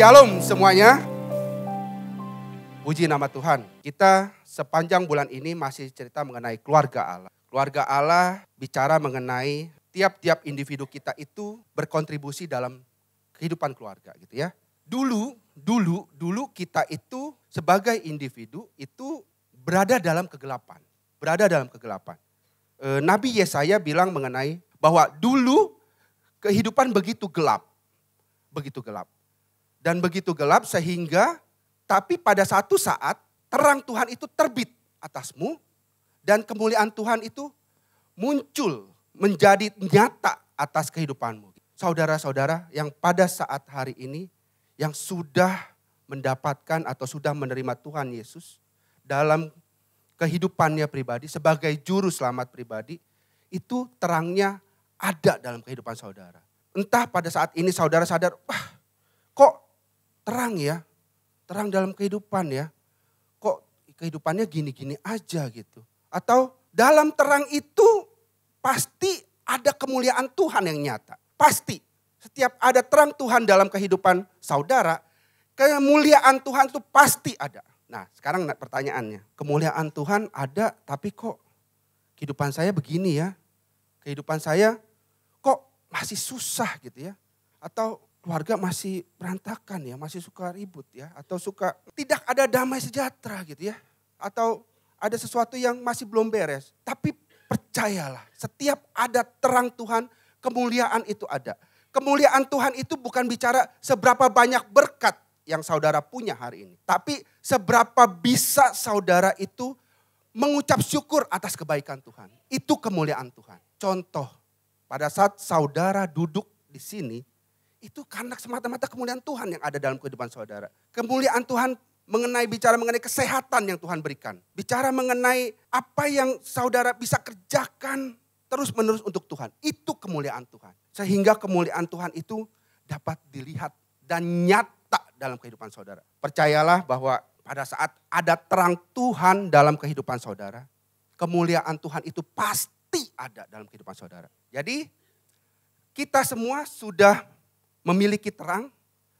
Shalom semuanya. Puji nama Tuhan. Kita sepanjang bulan ini masih cerita mengenai keluarga Allah. Keluarga Allah bicara mengenai tiap-tiap individu kita itu berkontribusi dalam kehidupan keluarga gitu ya. Dulu kita itu sebagai individu itu berada dalam kegelapan. Nabi Yesaya bilang mengenai bahwa dulu kehidupan begitu gelap. Dan begitu gelap sehingga tapi pada satu saat terang Tuhan itu terbit atasmu dan kemuliaan Tuhan itu muncul menjadi nyata atas kehidupanmu. Saudara-saudara yang pada saat hari ini yang sudah mendapatkan atau sudah menerima Tuhan Yesus dalam kehidupannya pribadi sebagai juru selamat pribadi, itu terangnya ada dalam kehidupan saudara. Entah pada saat ini saudara sadar, wah kok terang ya, terang dalam kehidupan ya. Kok kehidupannya gini-gini aja gitu. Atau dalam terang itu pasti ada kemuliaan Tuhan yang nyata. Pasti. Setiap ada terang Tuhan dalam kehidupan saudara, kemuliaan Tuhan itu pasti ada. Nah sekarang pertanyaannya, kemuliaan Tuhan ada tapi kok kehidupan saya begini ya. Kehidupan saya kok masih susah gitu ya. Atau keluarga masih berantakan ya, masih suka ribut ya. Atau suka tidak ada damai sejahtera gitu ya. Atau ada sesuatu yang masih belum beres. Tapi percayalah, setiap ada terang Tuhan, kemuliaan itu ada. Kemuliaan Tuhan itu bukan bicara seberapa banyak berkat yang saudara punya hari ini. Tapi seberapa bisa saudara itu mengucap syukur atas kebaikan Tuhan. Itu kemuliaan Tuhan. Contoh, pada saat saudara duduk di sini, itu karena semata-mata kemuliaan Tuhan yang ada dalam kehidupan saudara. Kemuliaan Tuhan bicara mengenai kesehatan yang Tuhan berikan. Bicara mengenai apa yang saudara bisa kerjakan terus menerus untuk Tuhan. Itu kemuliaan Tuhan. Sehingga kemuliaan Tuhan itu dapat dilihat dan nyata dalam kehidupan saudara. Percayalah bahwa pada saat ada terang Tuhan dalam kehidupan saudara, kemuliaan Tuhan itu pasti ada dalam kehidupan saudara. Jadi kita semua sudah memiliki terang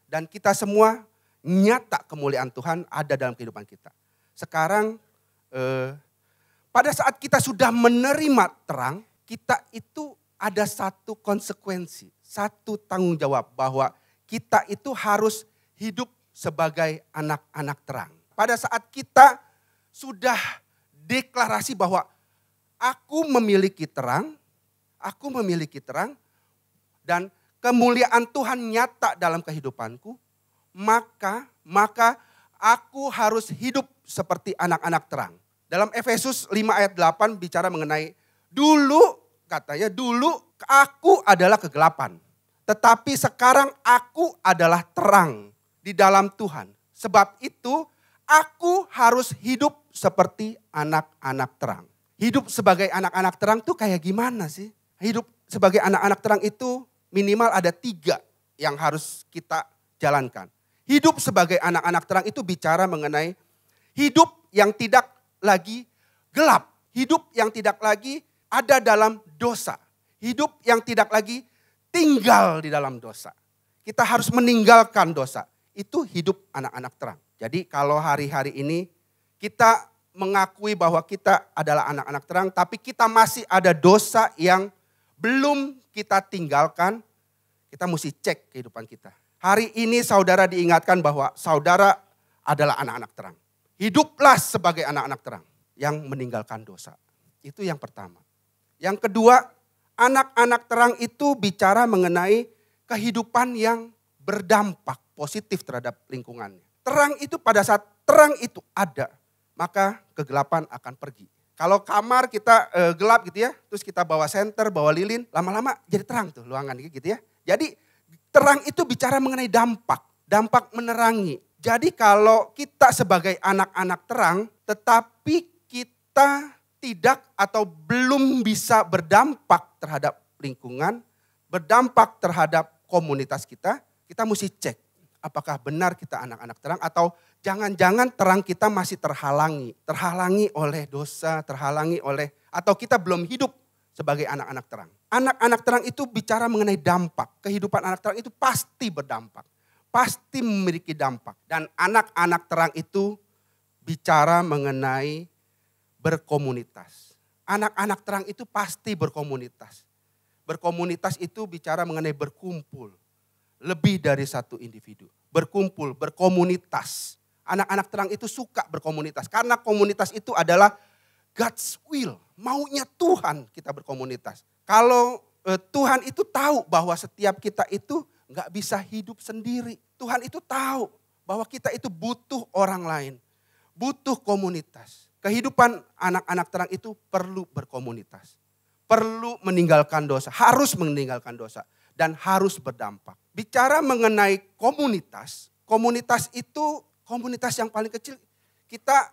dan kita semua nyata kemuliaan Tuhan ada dalam kehidupan kita. Sekarang pada saat kita sudah menerima terang, kita itu ada satu konsekuensi, satu tanggung jawab bahwa kita itu harus hidup sebagai anak-anak terang. Pada saat kita sudah deklarasi bahwa aku memiliki terang dan kemuliaan Tuhan nyata dalam kehidupanku, maka aku harus hidup seperti anak-anak terang. Dalam Efesus 5 ayat 8 bicara mengenai dulu aku adalah kegelapan. Tetapi sekarang aku adalah terang di dalam Tuhan. Sebab itu aku harus hidup seperti anak-anak terang. Hidup sebagai anak-anak terang tuh kayak gimana sih? Hidup sebagai anak-anak terang itu minimal ada 3 yang harus kita jalankan. Hidup sebagai anak-anak terang itu bicara mengenai hidup yang tidak lagi gelap. Hidup yang tidak lagi ada dalam dosa. Hidup yang tidak lagi tinggal di dalam dosa. Kita harus meninggalkan dosa. Itu hidup anak-anak terang. Jadi kalau hari-hari ini kita mengakui bahwa kita adalah anak-anak terang, tapi kita masih ada dosa yang belum kita tinggalkan, kita mesti cek kehidupan kita. Hari ini saudara diingatkan bahwa saudara adalah anak-anak terang. Hiduplah sebagai anak-anak terang yang meninggalkan dosa. Itu yang pertama. Yang kedua, anak-anak terang itu bicara mengenai kehidupan yang berdampak positif terhadap lingkungannya. Terang itu pada saat terang itu ada, maka kegelapan akan pergi. Kalau kamar kita gelap gitu ya, terus kita bawa senter, bawa lilin, lama-lama jadi terang tuh ruangan gitu ya. Jadi terang itu bicara mengenai dampak menerangi. Jadi kalau kita sebagai anak-anak terang, tetapi kita tidak atau belum bisa berdampak terhadap lingkungan, berdampak terhadap komunitas kita mesti cek apakah benar kita anak-anak terang atau jangan-jangan terang kita masih terhalangi oleh dosa, atau kita belum hidup sebagai anak-anak terang. Anak-anak terang itu bicara mengenai dampak, kehidupan anak terang itu pasti berdampak. pasti memiliki dampak. Dan anak-anak terang itu bicara mengenai berkomunitas. Anak-anak terang itu pasti berkomunitas. Berkomunitas itu bicara mengenai berkumpul. Lebih dari satu individu. Berkumpul, berkomunitas. Anak-anak terang itu suka berkomunitas. Karena komunitas itu adalah God's will. Maunya Tuhan kita berkomunitas. Kalau Tuhan itu tahu bahwa setiap kita itu gak bisa hidup sendiri. Tuhan itu tahu bahwa kita itu butuh orang lain. Butuh komunitas. Kehidupan anak-anak terang itu perlu berkomunitas. Perlu meninggalkan dosa. Harus meninggalkan dosa. Dan harus berdampak. Bicara mengenai komunitas. Komunitas itu komunitas yang paling kecil. Kita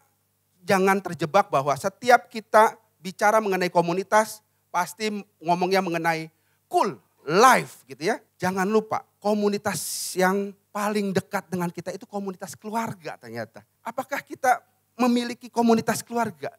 jangan terjebak bahwa setiap kita bicara mengenai komunitas. Pasti ngomongnya mengenai cool, life gitu ya. Jangan lupa komunitas yang paling dekat dengan kita itu komunitas keluarga ternyata. Apakah kita memiliki komunitas keluarga?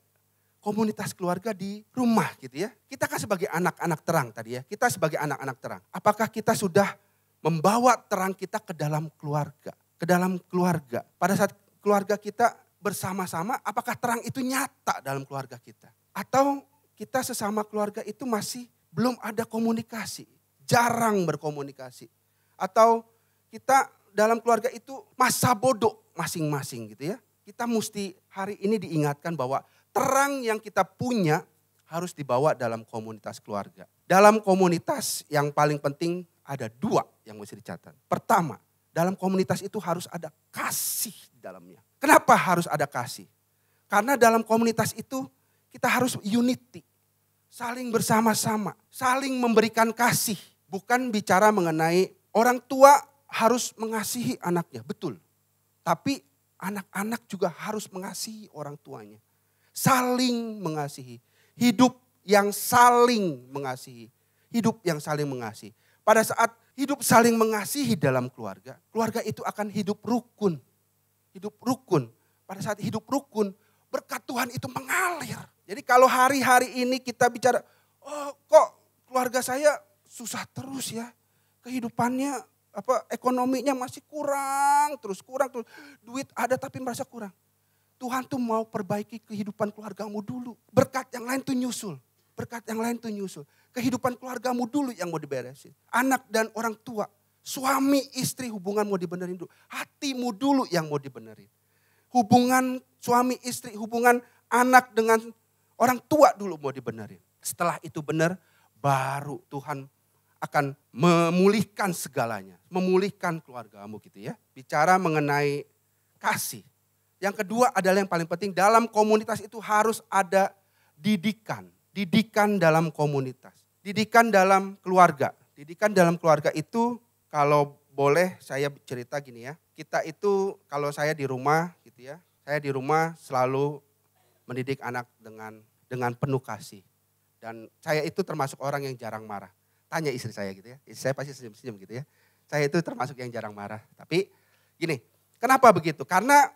Komunitas keluarga di rumah gitu ya. Kita kan sebagai anak-anak terang tadi ya. Kita sebagai anak-anak terang. Apakah kita sudah membawa terang kita ke dalam keluarga? Ke dalam keluarga. Pada saat keluarga kita bersama-sama, apakah terang itu nyata dalam keluarga kita? Atau kita sesama keluarga itu masih belum ada komunikasi. Jarang berkomunikasi. Atau kita dalam keluarga itu masa bodoh masing-masing gitu ya. Kita mesti hari ini diingatkan bahwa terang yang kita punya harus dibawa dalam komunitas keluarga. Dalam komunitas yang paling penting ada dua yang mesti dicatat. Pertama, dalam komunitas itu harus ada kasih di dalamnya. Kenapa harus ada kasih? Karena dalam komunitas itu kita harus unity. Saling bersama-sama, saling memberikan kasih. Bukan bicara mengenai orang tua harus mengasihi anaknya, betul. Tapi anak-anak juga harus mengasihi orang tuanya. Saling mengasihi. Hidup yang saling mengasihi. Hidup yang saling mengasihi. Pada saat hidup saling mengasihi dalam keluarga, keluarga itu akan hidup rukun. Hidup rukun. Pada saat hidup rukun, berkat Tuhan itu mengalir. Jadi kalau hari-hari ini kita bicara, oh kok keluarga saya susah terus ya. Kehidupannya ekonominya masih kurang terus. Duit ada tapi merasa kurang. Tuhan tuh mau perbaiki kehidupan keluargamu dulu. Berkat yang lain tuh nyusul. Berkat yang lain tuh nyusul. Kehidupan keluargamu dulu yang mau diberesin. Anak dan orang tua. Suami istri hubungan mau dibenerin dulu. Hatimu dulu yang mau dibenerin. Hubungan suami istri, hubungan anak dengan orang tua dulu mau dibenerin. Setelah itu benar, baru Tuhan akan memulihkan segalanya. Memulihkan keluargamu gitu ya. Bicara mengenai kasih. Yang kedua adalah yang paling penting, dalam komunitas itu harus ada didikan. Didikan dalam komunitas. Didikan dalam keluarga. Didikan dalam keluarga itu kalau boleh saya cerita gini ya. Kita itu kalau saya di rumah gitu ya. Saya di rumah selalu mendidik anak dengan penuh kasih. Dan saya itu termasuk orang yang jarang marah. Tanya istri saya gitu ya. Istri saya pasti senyum-senyum gitu ya. Saya itu termasuk yang jarang marah. Tapi gini, kenapa begitu? Karena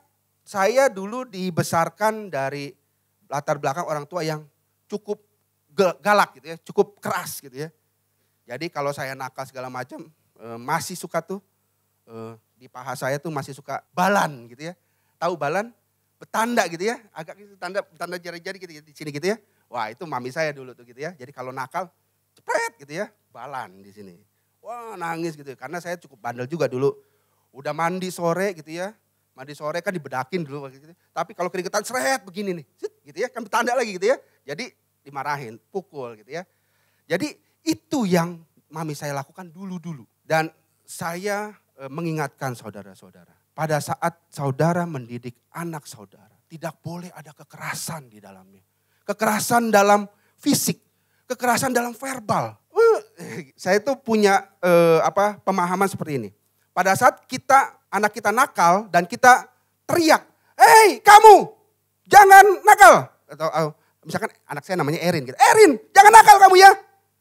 saya dulu dibesarkan dari latar belakang orang tua yang cukup galak gitu ya, cukup keras gitu ya. Jadi kalau saya nakal segala macam, masih suka tuh, di paha saya tuh masih suka balan gitu ya. Tahu balan? Betanda gitu ya, agak betanda jari-jari gitu ya, di sini gitu ya. Wah itu mami saya dulu tuh gitu ya. Jadi kalau nakal, cepet gitu ya, balan di sini. Wah nangis gitu, karena saya cukup bandel juga dulu. Udah mandi sore gitu ya. Mandi sore kan dibedakin dulu gitu. Tapi kalau keringetan seret begini nih, gitu ya, kan bertanda lagi gitu ya. Jadi dimarahin, pukul gitu ya. Jadi itu yang mami saya lakukan dulu-dulu. Dan saya mengingatkan saudara-saudara. Pada saat saudara mendidik anak saudara, tidak boleh ada kekerasan di dalamnya. Kekerasan dalam fisik, kekerasan dalam verbal. Saya tuh punya pemahaman seperti ini. Pada saat anak kita nakal dan kita teriak, "Hei kamu, jangan nakal." Atau misalkan anak saya namanya Erin gitu. "Erin, jangan nakal kamu ya."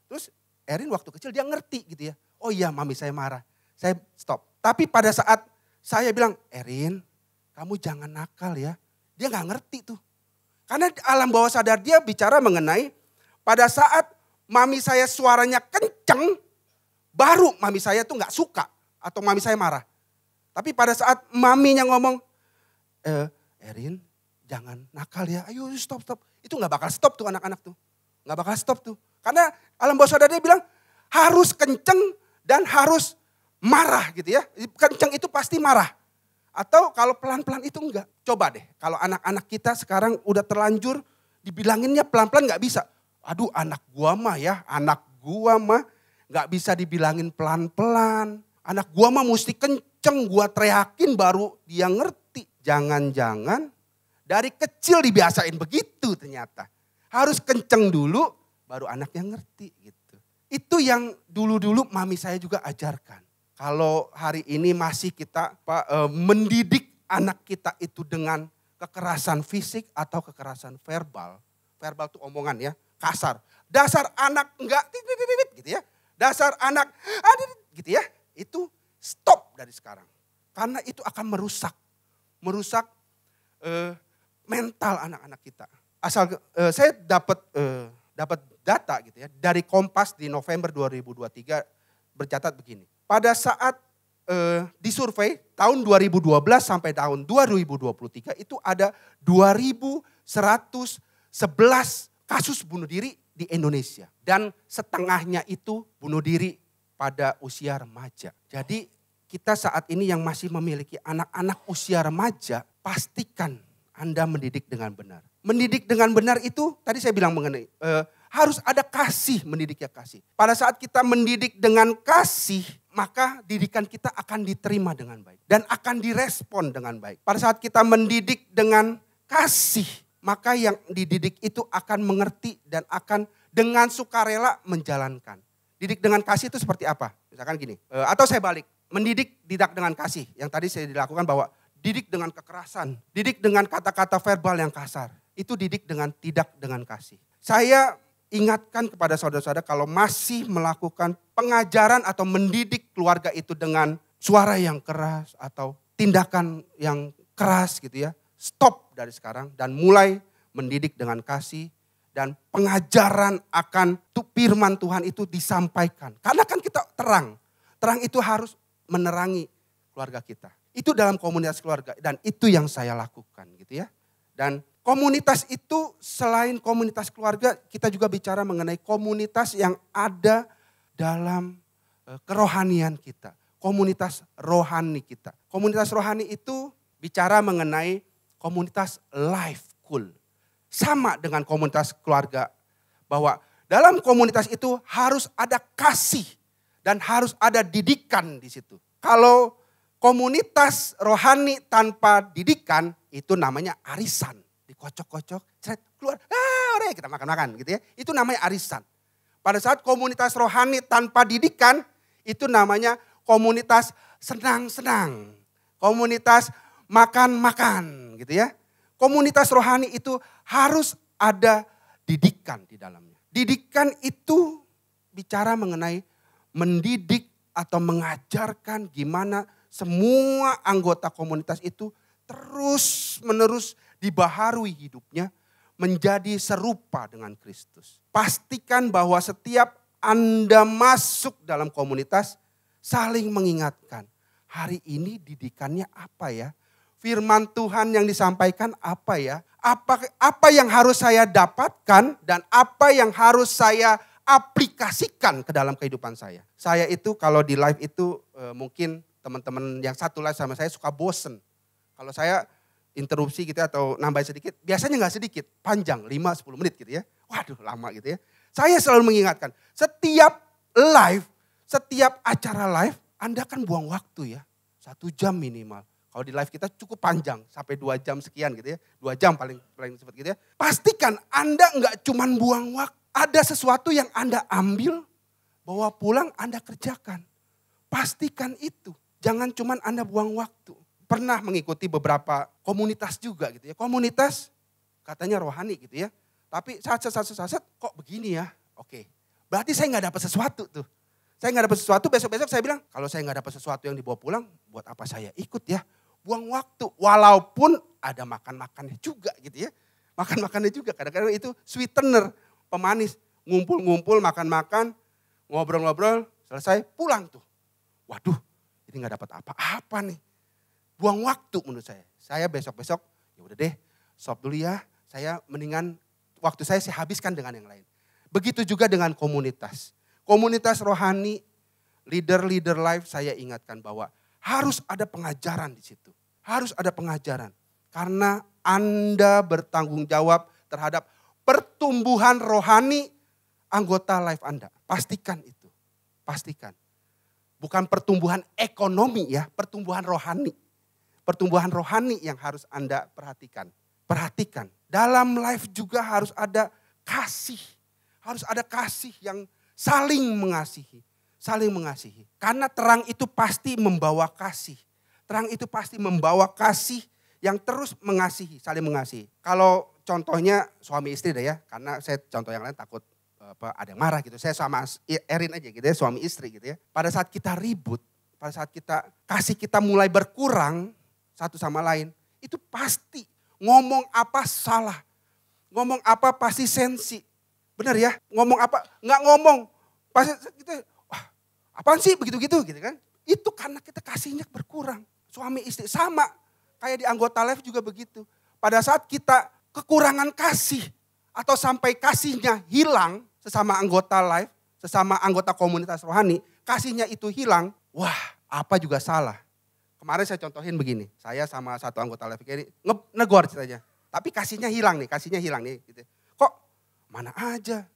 Terus Erin waktu kecil dia ngerti gitu ya. Oh iya mami saya marah, saya stop. Tapi pada saat saya bilang, "Erin, kamu jangan nakal ya." Dia gak ngerti tuh. Karena alam bawah sadar dia bicara mengenai pada saat mami saya suaranya kenceng, baru mami saya tuh gak suka atau mami saya marah. Tapi pada saat maminya ngomong, Erin jangan nakal ya, ayo stop. Itu gak bakal stop tuh anak-anak tuh. Gak bakal stop tuh. Karena alam bawah sadar dia bilang harus kenceng dan harus marah gitu ya. Kenceng itu pasti marah. Atau kalau pelan-pelan itu enggak. Coba deh kalau anak-anak kita sekarang udah terlanjur dibilanginnya pelan-pelan gak bisa. Aduh anak gua mah gak bisa dibilangin pelan-pelan. Anak gua mah mesti kenceng, gua teriakin baru dia ngerti. Jangan-jangan dari kecil dibiasain begitu ternyata. Harus kenceng dulu baru anaknya ngerti gitu. Itu yang dulu-dulu mami saya juga ajarkan. Kalau hari ini masih kita mendidik anak kita itu dengan kekerasan fisik atau kekerasan verbal. Verbal itu omongan ya, kasar. Dasar anak enggak gitu ya. Dasar anak gitu ya. Itu stop dari sekarang. Karena itu akan merusak mental anak-anak kita. Saya dapat data gitu ya dari Kompas di November 2023 bercatat begini. Pada saat disurvei tahun 2012 sampai tahun 2023 itu ada 2.111 kasus bunuh diri di Indonesia. Dan setengahnya itu bunuh diri pada usia remaja. Jadi kita saat ini yang masih memiliki anak-anak usia remaja, pastikan Anda mendidik dengan benar. Mendidik dengan benar itu tadi saya bilang mengenai harus ada kasih, mendidiknya kasih. Pada saat kita mendidik dengan kasih, maka didikan kita akan diterima dengan baik. Dan akan direspon dengan baik. Pada saat kita mendidik dengan kasih, maka yang dididik itu akan mengerti dan akan dengan sukarela menjalankan. Didik dengan kasih itu seperti apa? Misalkan gini, atau saya balik. Mendidik tidak dengan kasih. Yang tadi saya dilakukan bahwa didik dengan kekerasan. Didik dengan kata-kata verbal yang kasar. Itu didik tidak dengan kasih. Saya ingatkan kepada saudara-saudara kalau masih melakukan pengajaran atau mendidik keluarga itu dengan suara yang keras atau tindakan yang keras gitu ya. Stop dari sekarang dan mulai mendidik dengan kasih dan pengajaran akan firman Tuhan itu disampaikan. Karena kan kita terang. Terang itu harus menerangi keluarga kita. Itu dalam komunitas keluarga dan itu yang saya lakukan gitu ya. Dan komunitas itu selain komunitas keluarga, kita juga bicara mengenai komunitas yang ada dalam kerohanian kita. Komunitas rohani kita. Komunitas rohani itu bicara mengenai komunitas life cool. Sama dengan komunitas keluarga. Bahwa dalam komunitas itu harus ada kasih dan harus ada didikan di situ. Kalau komunitas rohani tanpa didikan itu namanya arisan. Dikocok-kocok, keluar, udah kita makan-makan gitu ya. Itu namanya arisan. Pada saat komunitas rohani tanpa didikan, itu namanya komunitas senang-senang. Komunitas makan-makan gitu ya. Komunitas rohani itu harus ada didikan di dalamnya. Didikan itu bicara mengenai mendidik atau mengajarkan gimana semua anggota komunitas itu terus-menerus dibaharui hidupnya menjadi serupa dengan Kristus. Pastikan bahwa setiap Anda masuk dalam komunitas saling mengingatkan. Hari ini didikannya apa ya? Firman Tuhan yang disampaikan apa ya? Apa yang harus saya dapatkan dan apa yang harus saya aplikasikan ke dalam kehidupan saya. Saya itu kalau di live itu mungkin teman-teman yang satu live sama saya suka bosen. Kalau saya interupsi gitu atau nambahin sedikit, biasanya gak sedikit, panjang 5-10 menit gitu ya. Waduh lama gitu ya. Saya selalu mengingatkan, setiap live, setiap acara live, Anda kan buang waktu ya. 1 jam minimal. Kalau di live kita cukup panjang, sampai 2 jam sekian gitu ya. 2 jam paling cepat gitu ya. Pastikan Anda gak cuman buang waktu. Ada sesuatu yang Anda ambil, bawa pulang Anda kerjakan. Pastikan itu. Jangan cuman Anda buang waktu. Pernah mengikuti beberapa komunitas juga gitu ya. Komunitas katanya rohani gitu ya. Tapi saat kok begini ya. Oke, berarti saya gak dapat sesuatu tuh. Saya gak dapat sesuatu, besok-besok saya bilang, kalau saya gak dapat sesuatu yang dibawa pulang, buat apa saya ikut ya. Buang waktu, walaupun ada makan-makannya juga gitu ya. Makan-makannya juga, kadang-kadang itu sweetener, pemanis. Ngumpul-ngumpul, makan-makan, ngobrol-ngobrol, selesai pulang tuh. Waduh, ini gak dapat apa-apa nih. buang waktu menurut saya. Saya besok-besok, ya udah deh, stop dulu ya. Saya mendingan waktu saya habiskan dengan yang lain. Begitu juga dengan komunitas. Komunitas rohani, leader-leader life, saya ingatkan bahwa harus ada pengajaran di situ. Harus ada pengajaran. Karena Anda bertanggung jawab terhadap pertumbuhan rohani anggota life Anda. Pastikan itu. Pastikan. Bukan pertumbuhan ekonomi ya, pertumbuhan rohani. Pertumbuhan rohani yang harus Anda perhatikan. Perhatikan, dalam life juga harus ada kasih. Harus ada kasih yang saling mengasihi. Saling mengasihi. Karena terang itu pasti membawa kasih. Terang itu pasti membawa kasih yang terus mengasihi, saling mengasihi. Kalau contohnya suami istri deh ya, karena saya contoh yang lain takut ada yang marah gitu. Saya sama Erin aja gitu ya, suami istri gitu ya. Pada saat kita ribut, pada saat kasih kita mulai berkurang satu sama lain, itu pasti ngomong apa salah. Ngomong apa pasti sensi. Benar ya? Ngomong apa, nggak ngomong. Pasti gitu, wah apaan sih begitu-gitu gitu kan. Itu karena kita kasihnya berkurang. Suami istri sama, kayak di anggota life juga begitu. Pada saat kita kekurangan kasih atau sampai kasihnya hilang sesama anggota life, sesama anggota komunitas rohani, kasihnya itu hilang, wah apa juga salah. Kemarin saya contohin begini, saya sama satu anggota life ini negor ceritanya. Tapi kasihnya hilang nih gitu. Kok mana aja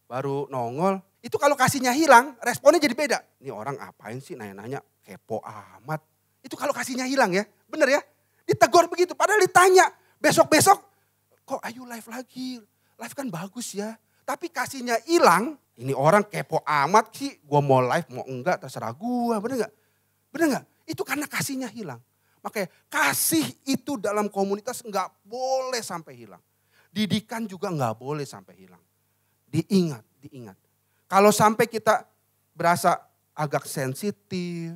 baru nongol. Itu kalau kasihnya hilang, responnya jadi beda. Ini orang apain sih nanya-nanya, kepo amat. Itu kalau kasihnya hilang ya, bener ya. Ditegur begitu, padahal ditanya. Besok-besok, kok ayo live lagi. Live kan bagus ya. Tapi kasihnya hilang, ini orang kepo amat sih. Gue mau live, mau enggak, terserah gue. Bener gak? Bener gak? Itu karena kasihnya hilang. Makanya kasih itu dalam komunitas enggak boleh sampai hilang. Didikan juga enggak boleh sampai hilang. Diingat. Kalau sampai kita berasa agak sensitif,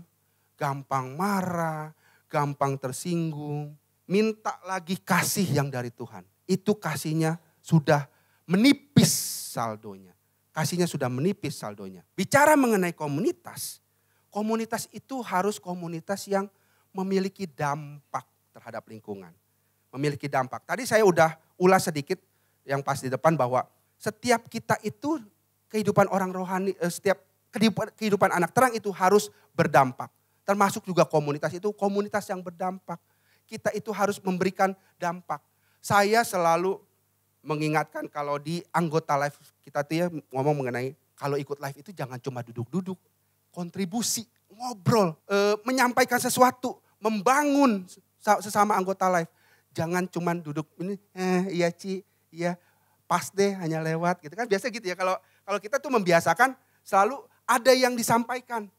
gampang marah, gampang tersinggung, minta lagi kasih yang dari Tuhan. Itu kasihnya sudah menipis saldonya. Kasihnya sudah menipis saldonya. Bicara mengenai komunitas, komunitas itu harus komunitas yang memiliki dampak terhadap lingkungan. Memiliki dampak. Tadi saya udah ulas sedikit yang pas di depan bahwa setiap kita itu kehidupan orang rohani, setiap kehidupan anak terang itu harus berdampak. Termasuk juga komunitas itu komunitas yang berdampak. Kita itu harus memberikan dampak. Saya selalu mengingatkan kalau di anggota live kita tuh ya ngomong mengenai kalau ikut live itu jangan cuma duduk-duduk. Kontribusi, ngobrol, menyampaikan sesuatu, membangun sesama anggota live. Jangan cuma duduk ini, iya Ci, iya pas deh hanya lewat gitu kan. Biasa gitu ya kalau kita tuh membiasakan selalu ada yang disampaikan.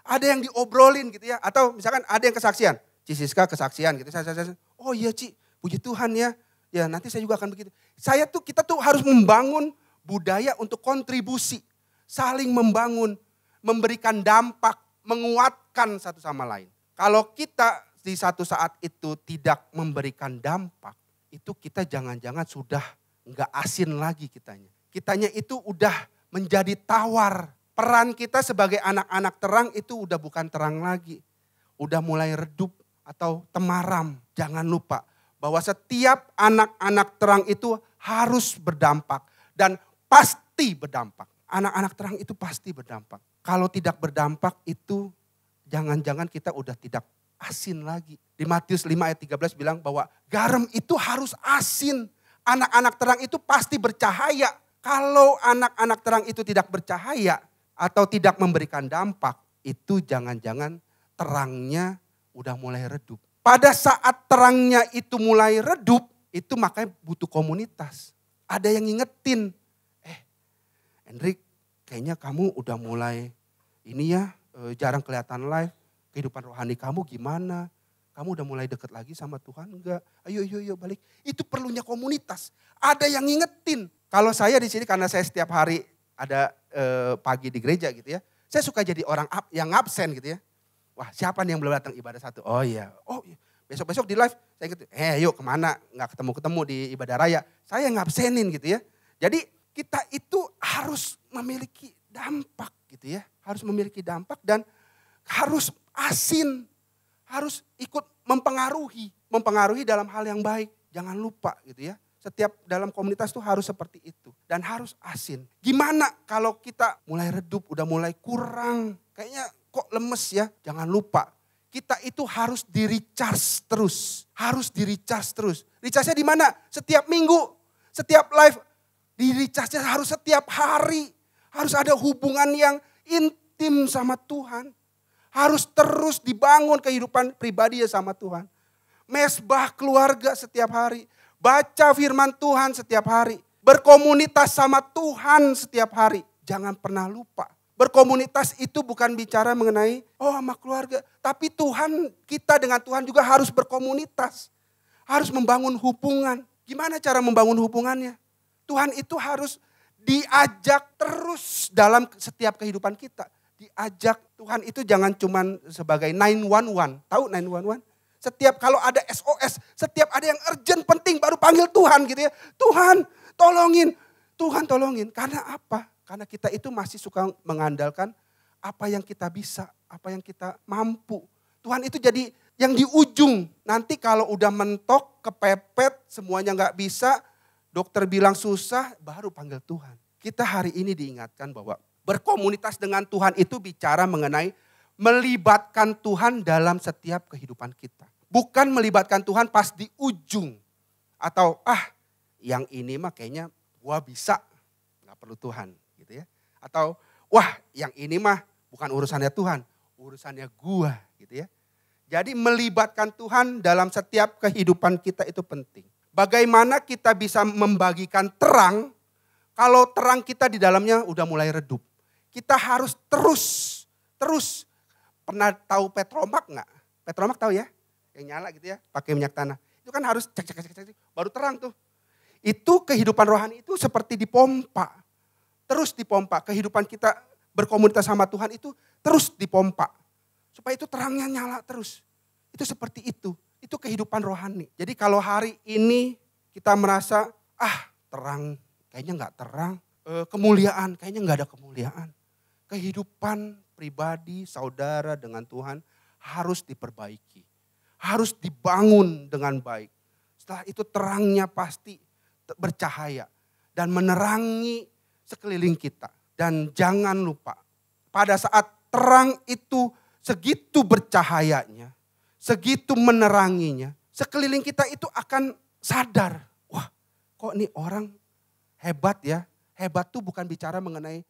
Ada yang diobrolin gitu ya. Atau misalkan ada yang kesaksian. Ci Siska kesaksian gitu. Saya, oh iya Ci, puji Tuhan ya. Ya nanti saya juga akan begitu. Kita tuh harus membangun budaya untuk kontribusi. Saling membangun, memberikan dampak, menguatkan satu sama lain. Kalau kita di satu saat itu tidak memberikan dampak, itu kita jangan-jangan sudah enggak asin lagi kitanya. Kitanya itu udah menjadi tawar. Peran kita sebagai anak-anak terang itu udah bukan terang lagi. Udah mulai redup atau temaram. Jangan lupa bahwa setiap anak-anak terang itu harus berdampak. Dan pasti berdampak. Anak-anak terang itu pasti berdampak. Kalau tidak berdampak itu jangan-jangan kita udah tidak asin lagi. Di Matius 5 ayat 13 bilang bahwa garam itu harus asin. Anak-anak terang itu pasti bercahaya. Kalau anak-anak terang itu tidak bercahaya atau tidak memberikan dampak, itu jangan-jangan terangnya udah mulai redup. Pada saat terangnya itu mulai redup, itu makanya butuh komunitas. Ada yang ngingetin, Hendrik kayaknya kamu udah mulai ini ya jarang kelihatan live, kehidupan rohani kamu gimana? Kamu udah mulai deket lagi sama Tuhan enggak? Ayo balik. Itu perlunya komunitas. Ada yang ngingetin. Kalau saya di sini karena saya setiap hari ada pagi di gereja gitu ya. Saya suka jadi orang yang absen gitu ya. Wah siapa nih yang belum datang ibadah satu? Oh iya. Besok-besok di live saya gitu. Yuk kemana? Nggak ketemu-ketemu di ibadah raya. Saya ngabsenin gitu ya. Jadi kita itu harus memiliki dampak gitu ya. Harus memiliki dampak dan harus asin. Harus ikut mempengaruhi dalam hal yang baik. Jangan lupa gitu ya. Setiap dalam komunitas tuh harus seperti itu. Dan harus asin. Gimana kalau kita mulai redup, udah mulai kurang. Kayaknya kok lemes ya. Jangan lupa. Kita itu harus di-recharge terus. Harus di-recharge terus. Recharge-nya di mana? Setiap minggu. Setiap live. Di-recharge-nya harus setiap hari. Harus ada hubungan yang intim sama Tuhan. Harus terus dibangun kehidupan pribadi ya sama Tuhan. Mesbah keluarga setiap hari. Baca firman Tuhan setiap hari. Berkomunitas sama Tuhan setiap hari. Jangan pernah lupa. Berkomunitas itu bukan bicara mengenai sama keluarga. Tapi Tuhan, kita dengan Tuhan juga harus berkomunitas. Harus membangun hubungan. Gimana cara membangun hubungannya? Tuhan itu harus diajak terus dalam setiap kehidupan kita. Diajak, Tuhan itu jangan cuman sebagai 911. Tahu 911? Setiap kalau ada SOS, setiap ada yang urgent penting baru panggil Tuhan gitu ya. Tuhan tolongin, Tuhan tolongin. Karena apa? Karena kita itu masih suka mengandalkan apa yang kita bisa, apa yang kita mampu. Tuhan itu jadi yang di ujung. Nanti kalau udah mentok, kepepet, semuanya gak bisa, dokter bilang susah, baru panggil Tuhan. Kita hari ini diingatkan bahwa berkomunitas dengan Tuhan itu bicara mengenai melibatkan Tuhan dalam setiap kehidupan kita. Bukan melibatkan Tuhan pas di ujung. Atau yang ini mah kayaknya gua bisa, gak perlu Tuhan gitu ya. Atau yang ini mah bukan urusannya Tuhan, urusannya gua gitu ya. Jadi melibatkan Tuhan dalam setiap kehidupan kita itu penting. Bagaimana kita bisa membagikan terang kalau terang kita di dalamnya udah mulai redup. Kita harus terus. Pernah tahu petromak enggak? Petromak tahu ya? Yang nyala gitu ya, pakai minyak tanah. Itu kan harus cek, baru terang tuh. Itu kehidupan rohani itu seperti dipompa. Terus dipompa. Kehidupan kita berkomunitas sama Tuhan itu terus dipompa. Supaya itu terangnya nyala terus. Itu seperti itu. Itu kehidupan rohani. Jadi kalau hari ini kita merasa, terang, kayaknya enggak terang. Kemuliaan, kayaknya enggak ada kemuliaan. Kehidupan pribadi saudara dengan Tuhan harus diperbaiki. Harus dibangun dengan baik. Setelah itu terangnya pasti bercahaya. Dan menerangi sekeliling kita. Dan jangan lupa pada saat terang itu segitu bercahayanya. Segitu meneranginya. Sekeliling kita itu akan sadar. Wah kok nih orang hebat ya. Hebat tuh bukan bicara mengenai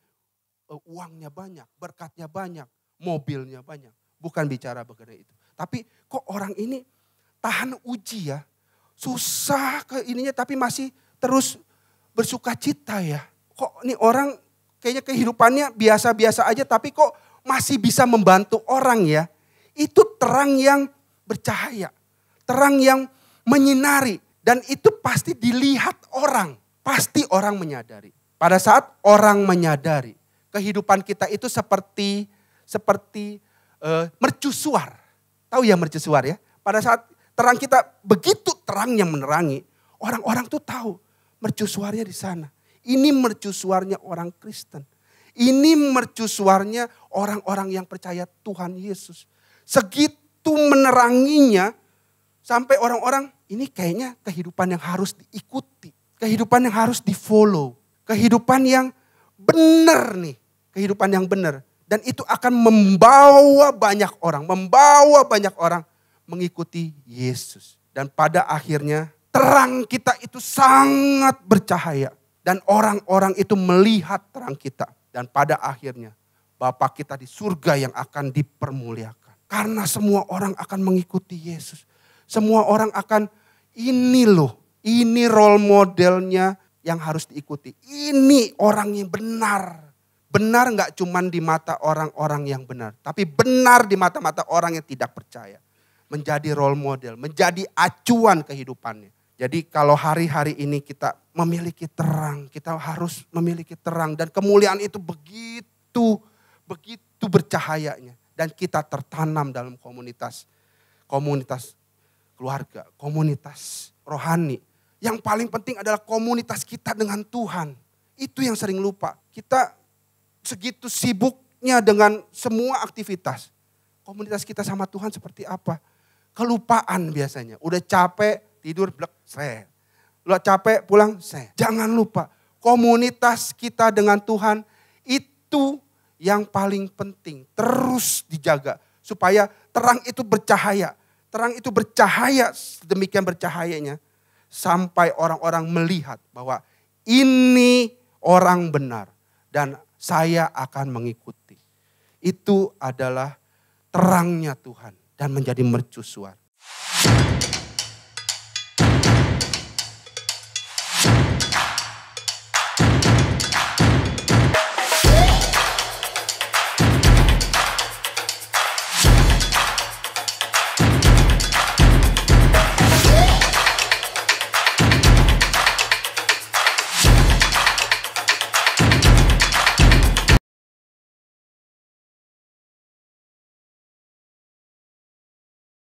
uangnya banyak, berkatnya banyak, mobilnya banyak. Bukan bicara mengenai itu. Tapi kok orang ini tahan uji ya. Susah ke ininya tapi masih terus bersuka cita ya. Kok nih orang kayaknya kehidupannya biasa-biasa aja tapi kok masih bisa membantu orang ya. Itu terang yang bercahaya. Terang yang menyinari. Dan itu pasti dilihat orang. Pasti orang menyadari. Pada saat orang menyadari. Kehidupan kita itu seperti mercusuar. Tahu ya mercusuar ya? Pada saat terang kita begitu terangnya menerangi, orang-orang tuh tahu mercusuarnya di sana. Ini mercusuarnya orang Kristen. Ini mercusuarnya orang-orang yang percaya Tuhan Yesus. Segitu meneranginya sampai orang-orang ini kayaknya kehidupan yang harus diikuti. Kehidupan yang harus di-follow. Kehidupan yang benar nih, kehidupan yang benar. Dan itu akan membawa banyak orang mengikuti Yesus. Dan pada akhirnya terang kita itu sangat bercahaya. Dan orang-orang itu melihat terang kita. Dan pada akhirnya Bapa kita di surga yang akan dipermuliakan. Karena semua orang akan mengikuti Yesus. Semua orang akan ini role modelnya yang harus diikuti. Ini orang yang benar. Benar gak cuma di mata orang-orang yang benar. Tapi benar di mata-mata orang yang tidak percaya. Menjadi role model, menjadi acuan kehidupannya. Jadi kalau hari-hari ini kita memiliki terang. Kita harus memiliki terang. Dan kemuliaan itu begitu bercahayanya. Dan kita tertanam dalam komunitas keluarga, komunitas rohani. Yang paling penting adalah komunitas kita dengan Tuhan. Itu yang sering lupa. Kita segitu sibuknya dengan semua aktivitas. Komunitas kita sama Tuhan seperti apa? kelupaan biasanya. Udah capek, tidur, blek, seret. Udah capek, pulang, seret. Jangan lupa, komunitas kita dengan Tuhan itu yang paling penting. Terus dijaga supaya terang itu bercahaya. Terang itu bercahaya, sedemikian bercahayanya. Sampai orang-orang melihat bahwa ini orang benar. Dan saya akan mengikuti. Itu adalah terangnya Tuhan dan menjadi mercusuar.